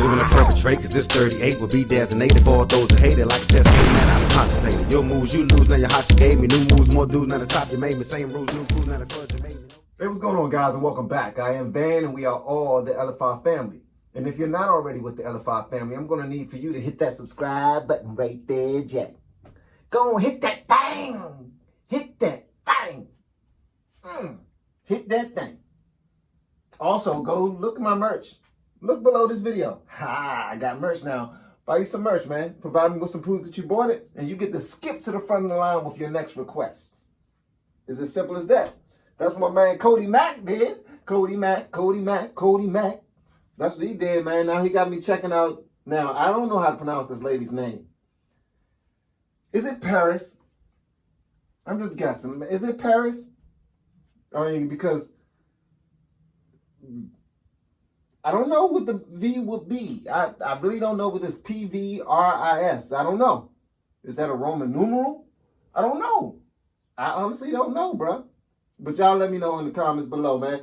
even to perpetrate, cause this 38 will be designated for all those who hate it like a test. Man, I contemplated. Your moves you lose, now your hot you gave me. New moves, more dudes, now the top you made me. Same rules, new crews, now the clutch you made me. Hey, what's going on, guys, and welcome back. I am Van, and we are all the LFI family. And if you're not already with the LFI family, I'm going to need for you to hit that subscribe button right there, Jack. Go on, hit that thing. Hit that thing. Hit that thing. Also, go look at my merch. Look below this video. Ha, I got merch now. Buy you some merch, man. Provide me with some proof that you bought it, and you get to skip to the front of the line with your next request. It's as simple as that. That's what my man Cody Mack did. Cody Mack. That's what he did, man. Now he got me checking out. Now, I don't know how to pronounce this lady's name. Is it PVRIS? I'm just guessing. Is it PVRIS? I mean, because I don't know what the V would be. I really don't know what this PVRIS. I don't know. Is that a Roman numeral? I don't know. I honestly don't know, bro. But y'all let me know in the comments below, man.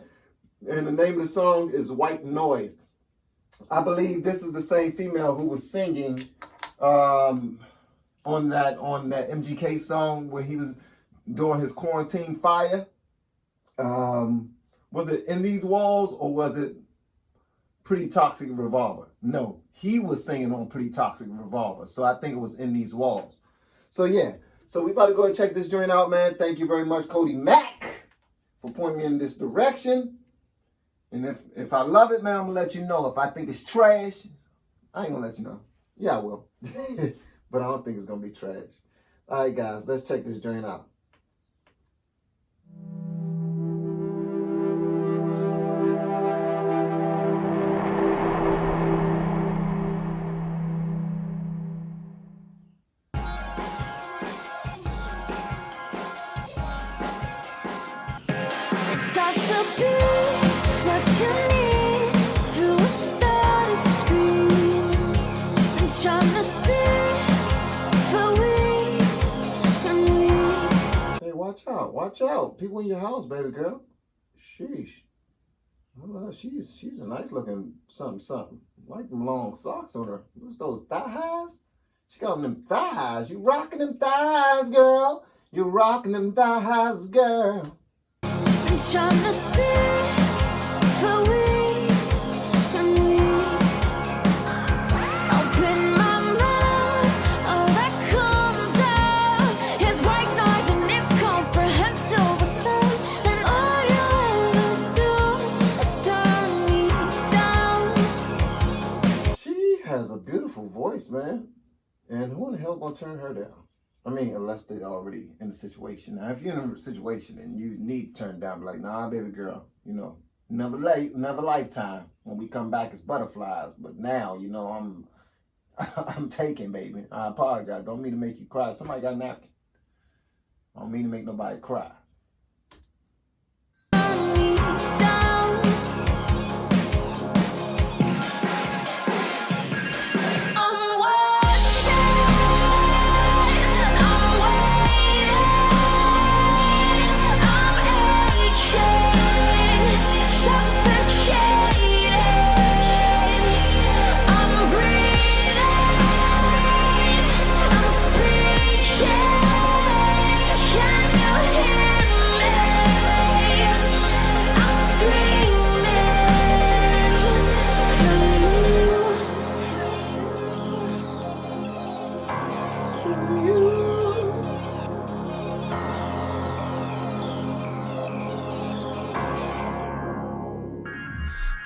And the name of the song is White Noise. I believe this is the same female who was singing on that MGK song where he was doing his quarantine fire. Was it In These Walls or was it Pretty Toxic Revolver? No, he was singing on Pretty Toxic Revolver. So I think it was In These Walls. So yeah, so we about to go and check this joint out, man. Thank you very much, Cody Mack, for pointing me in this direction. And if I love it, man, I'm going to let you know. If I think it's trash, I ain't going to let you know. Yeah, I will. But I don't think it's going to be trash. All right, guys, let's check this joint out. It's hard to be what you need through a static screen. Been trying to speak for weeks and weeks. Hey, watch out. Watch out. People in your house, baby girl. Sheesh. Oh, she's a nice looking something. Like them long socks on her. What's those thigh highs? She got them thigh highs. You rocking them thigh highs, girl. You rocking them thigh highs, girl. Been trying to speak for weeks and weeks. Open my mouth, all that comes out is white noise and incomprehensible sounds. And all you ever do is turn me down. She has a beautiful voice, man. And who in the hell gonna turn her down? I mean, unless they're already in a situation. Now, if you're in a situation and you need to turn down, be like, nah, baby girl, you know, never lifetime. When we come back, it's butterflies. But now, you know, I'm taken, baby. I apologize. Don't mean to make you cry. Somebody got a napkin. I don't mean to make nobody cry.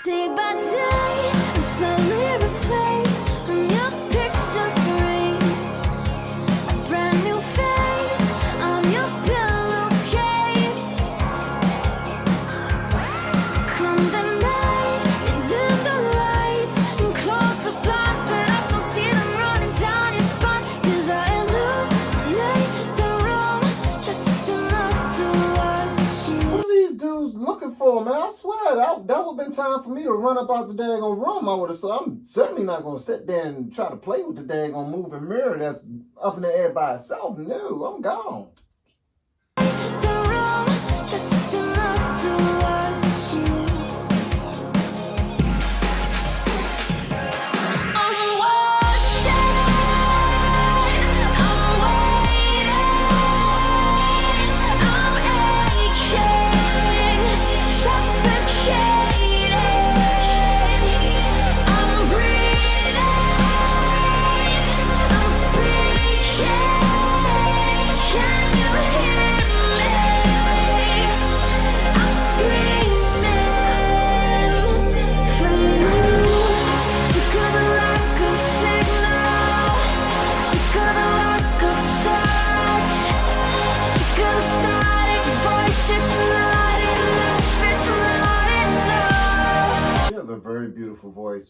Day by day, you slowly replace on your picture frames. A brand new face on your pillowcase. Come the night, you dim the lights and close the blinds, but I still see them running down your spine. 'Cause I illuminate the room just enough to watch you. What are these dudes looking for, man? I swear, that would have been time for me to run up out the daggone room. I would have. So I'm certainly not going to sit there and try to play with the daggone moving mirror that's up in the air by itself. No, I'm gone. The room just enough to watch you.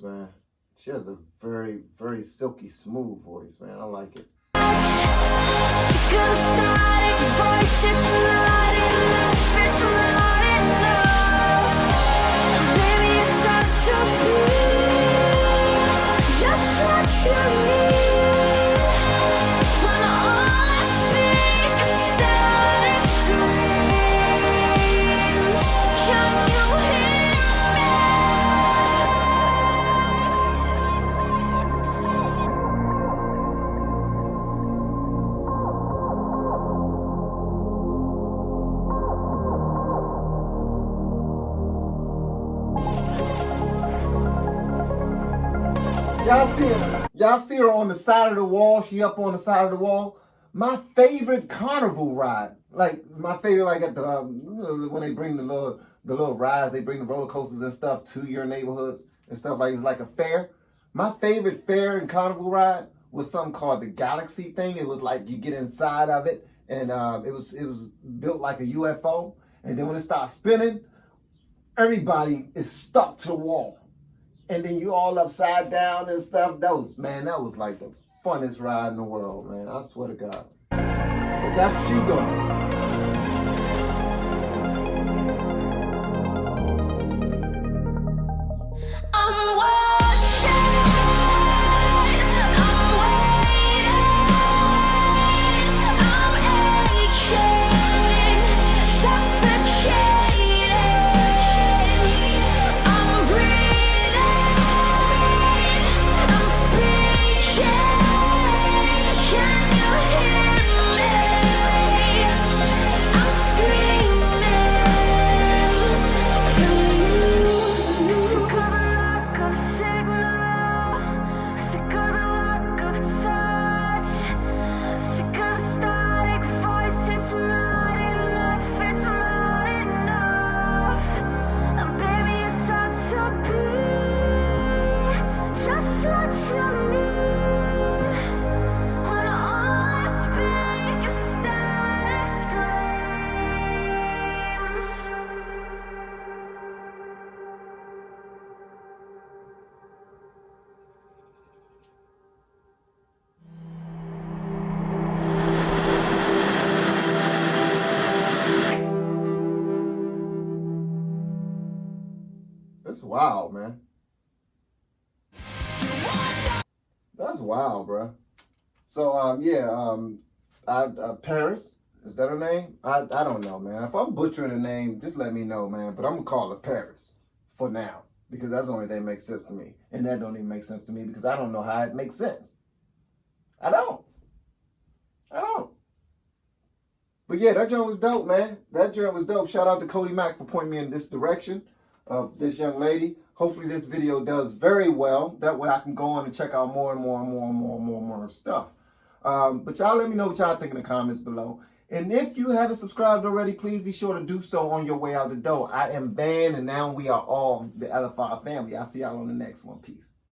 voice, man. She has a very, very silky, smooth voice, man. I like it. Sick of the static voice, it's not enough, it's not enough. And baby, it's hard to be just what you need. When all I speak is static screams. Can you hear me? Y'all see her on the side of the wall. She up on the side of the wall. My favorite carnival ride, like my favorite, like at the when they bring the little rides, they bring the roller coasters and stuff to your neighborhoods and stuff like it's like a fair. My favorite fair and carnival ride was something called the Galaxy thing. It was like you get inside of it, and it was built like a UFO. And then when it starts spinning, everybody is stuck to the wall. And then you all upside down and stuff. That was like the funnest ride in the world, man. I swear to God. But that's what she doing. I'm watching, I'm waiting, I'm aching, suffocating, I'm breathing, I'm speaking. Can you hear me? I'm screaming to you. Sick of the lack of signal, sick of the lack of touch, sick of the static voice. It's not enough, it's not enough. And baby, it's hard to be just what you need. When all I speak is static That's wild, man. That's wild, bro. So Paris, is that her name? I don't know, man. If I'm butchering the name, just let me know, man. But I'm gonna call her Paris for now because that's the only thing that makes sense to me, and that don't even make sense to me because I don't know how it makes sense. I don't. But yeah, that joint was dope, man. That joint was dope. Shout out to Cody Mack for pointing me in this direction of this young lady. Hopefully this video does very well. That way I can go on and check out more and more stuff. But y'all let me know what y'all think in the comments below. And if you haven't subscribed already, please be sure to do so on your way out the door. I am Van, and now we are all the LFI family. I'll see y'all on the next one. Peace.